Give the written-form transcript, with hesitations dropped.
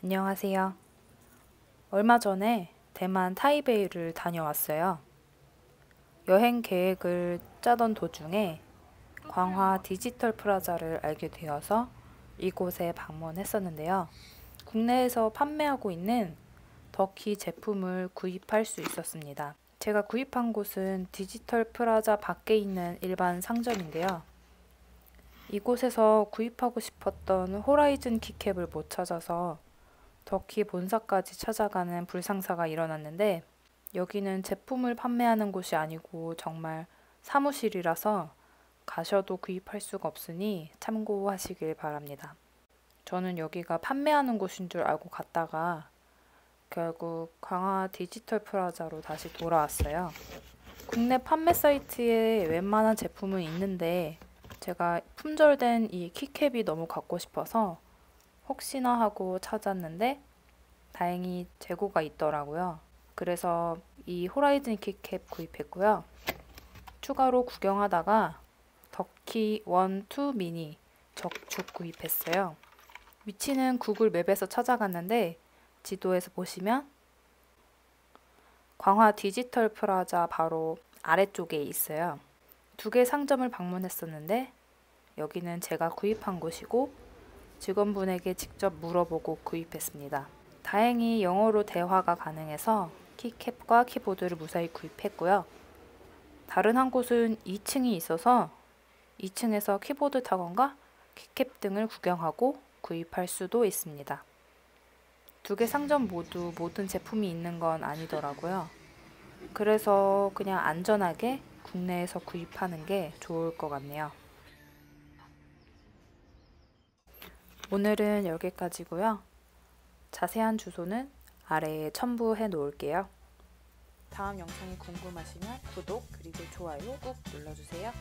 안녕하세요. 얼마 전에 대만 타이베이를 다녀왔어요. 여행 계획을 짜던 도중에 광화 디지털 프라자를 알게 되어서 이곳에 방문했었는데요. 국내에서 판매하고 있는 더키 제품을 구입할 수 있었습니다. 제가 구입한 곳은 디지털 프라자 밖에 있는 일반 상점인데요. 이곳에서 구입하고 싶었던 호라이즌 키캡을 못 찾아서 더키 본사까지 찾아가는 불상사가 일어났는데, 여기는 제품을 판매하는 곳이 아니고 정말 사무실이라서 가셔도 구입할 수가 없으니 참고하시길 바랍니다. 저는 여기가 판매하는 곳인 줄 알고 갔다가 결국 광화 디지털 프라자로 다시 돌아왔어요. 국내 판매 사이트에 웬만한 제품은 있는데 제가 품절된 이 키캡이 너무 갖고 싶어서 혹시나 하고 찾았는데 다행히 재고가 있더라고요. 그래서 이 호라이즌 키캡 구입했고요. 추가로 구경하다가 더키 1, 2 미니 적축 구입했어요. 위치는 구글 맵에서 찾아갔는데 지도에서 보시면 광화 디지털 프라자 바로 아래쪽에 있어요. 두 개 상점을 방문했었는데 여기는 제가 구입한 곳이고 직원분에게 직접 물어보고 구입했습니다. 다행히 영어로 대화가 가능해서 키캡과 키보드를 무사히 구입했고요. 다른 한 곳은 2층이 있어서 2층에서 키보드 타건과 키캡 등을 구경하고 구입할 수도 있습니다. 두 개 상점 모두 모든 제품이 있는 건 아니더라고요. 그래서 그냥 안전하게 국내에서 구입하는 게 좋을 것 같네요. 오늘은 여기까지고요. 자세한 주소는 아래에 첨부해 놓을게요. 다음 영상이 궁금하시면 구독 그리고 좋아요 꾹 눌러주세요.